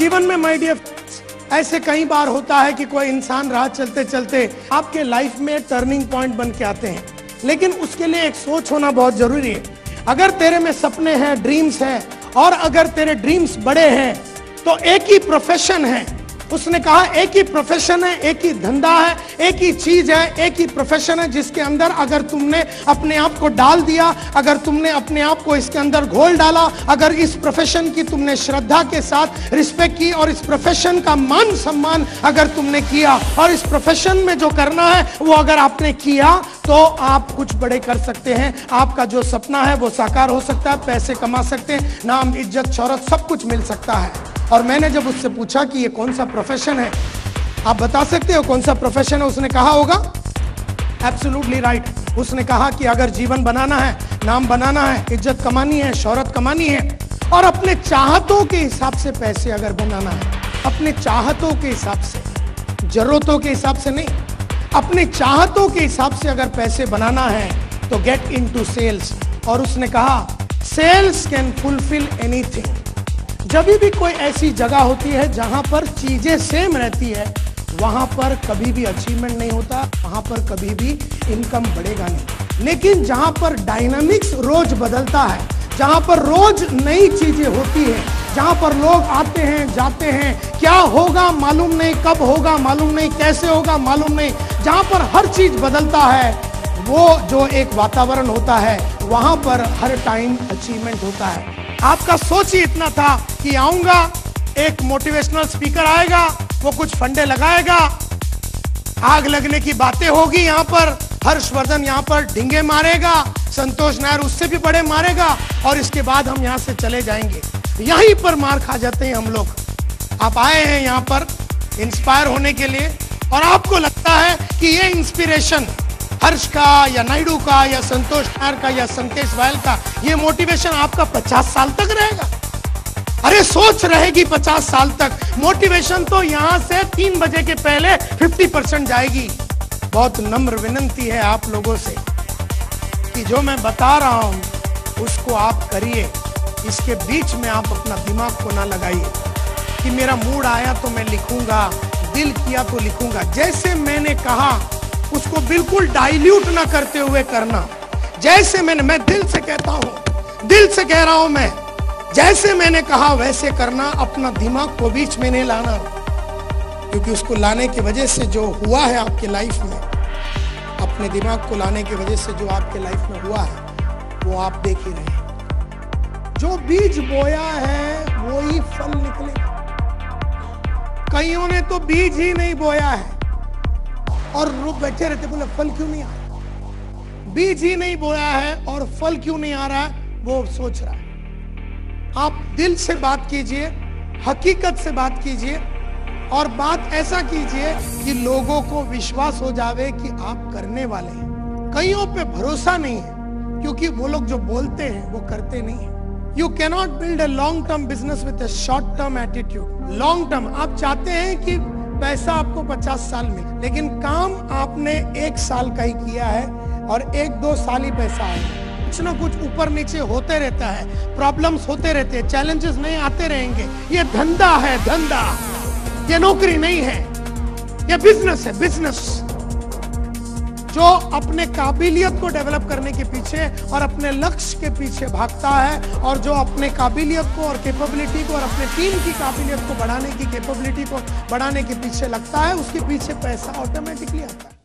जीवन में my dear ऐसे कई बार होता है कि कोई इंसान राह चलते चलते आपके लाइफ में टर्निंग पॉइंट बन के आते हैं, लेकिन उसके लिए एक सोच होना बहुत जरूरी है। अगर तेरे में सपने हैं, ड्रीम्स हैं, और अगर तेरे ड्रीम्स बड़े हैं तो एक ही प्रोफेशन है। उसने कहा एक ही प्रोफेशन है, एक ही धंधा है, एक ही चीज है, एक ही प्रोफेशन है जिसके अंदर अगर तुमने अपने आप को डाल दिया, अगर तुमने अपने आप को इसके अंदर घोल डाला, अगर इस प्रोफेशन की तुमने श्रद्धा के साथ रिस्पेक्ट की और इस प्रोफेशन का मान सम्मान अगर तुमने किया और इस प्रोफेशन में जो करना है वो अगर आपने किया तो आप कुछ बड़े कर सकते हैं। आपका जो सपना है वो साकार हो सकता है, पैसे कमा सकते हैं, नाम, इज्जत, शोहरत सब कुछ मिल सकता है। और मैंने जब उससे पूछा कि ये कौन सा प्रोफेशन है, आप बता सकते हो कौन सा प्रोफेशन है, उसने कहा होगा एब्सोल्युटली राइट। उसने कहा कि अगर जीवन बनाना है, नाम बनाना है, इज्जत कमानी है, शोहरत कमानी है और अपने चाहतों के हिसाब से पैसे अगर बनाना है, अपने चाहतों के हिसाब से, जरूरतों के हिसाब से नहीं, अपने चाहतों के हिसाब से अगर पैसे बनाना है तो गेट इनटू सेल्स। और उसने कहा सेल्स कैन फुलफिल एनीथिंग। जब भी कोई ऐसी जगह होती है जहां पर चीजें सेम रहती है, वहां पर कभी भी अचीवमेंट नहीं होता, वहां पर कभी भी इनकम बढ़ेगा नहीं। लेकिन जहां पर डायनामिक्स रोज बदलता है, जहां पर रोज नई चीजें होती है, जहां पर लोग आते हैं जाते हैं, क्या होगा मालूम नहीं, कब होगा मालूम नहीं, कैसे होगा मालूम नहीं, जहां पर हर चीज बदलता है, वो जो एक वातावरण होता है वहां पर हर टाइम अचीवमेंट होता है। आपका सोच ही इतना था कि आऊंगा, एक मोटिवेशनल स्पीकर आएगा, वो कुछ फंडे लगाएगा, आग लगने की बातें होगी, यहाँ पर हर्षवर्धन यहाँ पर ढिंगे मारेगा, संतोष नायर उससे भी बड़े मारेगा और इसके बाद हम यहाँ से चले जाएंगे। यहीं पर मार खा जाते हैं हम लोग। आप आए हैं यहाँ पर इंस्पायर होने के लिए और आपको लगता है कि ये इंस्पिरेशन हर्ष का या नायडू का या संतोष नायर का या संकेश वायल का ये मोटिवेशन आपका 50 साल तक रहेगा। अरे सोच रहेगी 50 साल तक। मोटिवेशन तो यहां से 3 बजे के पहले 50% जाएगी। बहुत नम्र विनती है आप लोगों से कि जो मैं बता रहा हूं उसको आप करिए। इसके बीच में आप अपना दिमाग को ना लगाइए कि मेरा मूड आया तो मैं लिखूंगा, दिल किया तो लिखूंगा। जैसे मैंने कहा उसको बिल्कुल डाइल्यूट ना करते हुए करना। जैसे मैं दिल से कहता हूं, दिल से कह रहा हूं मैं, जैसे मैंने कहा वैसे करना। अपना दिमाग को बीच में नहीं लाना, क्योंकि उसको लाने की वजह से जो हुआ है आपके लाइफ में, अपने दिमाग को लाने की वजह से जो आपके लाइफ में हुआ है वो आप देख ही रहे हैं। जो बीज बोया है वो ही फल निकलेगा। कईयों ने तो बीज ही नहीं बोया है और रुक बैठे रहते, बोले फल क्यों नहीं आ रहा। बीज ही नहीं बोया है और फल क्यों नहीं आ रहा है वो सोच रहा है। आप दिल से बात कीजिए, हकीकत से बात कीजिए और बात ऐसा कीजिए कि लोगों को विश्वास हो जावे कि आप करने वाले हैं। कईयों पे भरोसा नहीं है क्योंकि वो लोग जो बोलते हैं वो करते नहीं है। You cannot build a long term business with a short term attitude. Long term आप चाहते हैं कि पैसा आपको 50 साल मिले, लेकिन काम आपने 1 साल का ही किया है और 1-2 साल ही पैसा आएगा। कुछ ना कुछ ऊपर नीचे होते रहता है, प्रॉब्लम्स होते रहते हैं, चैलेंजेस नहीं आते रहेंगे। ये धंधा है, धंधा, ये नौकरी नहीं है, ये बिजनेस है, बिजनेस। जो अपने काबिलियत को डेवलप करने के पीछे और अपने लक्ष्य के पीछे भागता है और जो अपने काबिलियत को और कैपेबिलिटी को और अपने टीम की काबिलियत को बढ़ाने की कैपेबिलिटी को बढ़ाने के पीछे लगता है, उसके पीछे पैसा ऑटोमेटिकली आता है।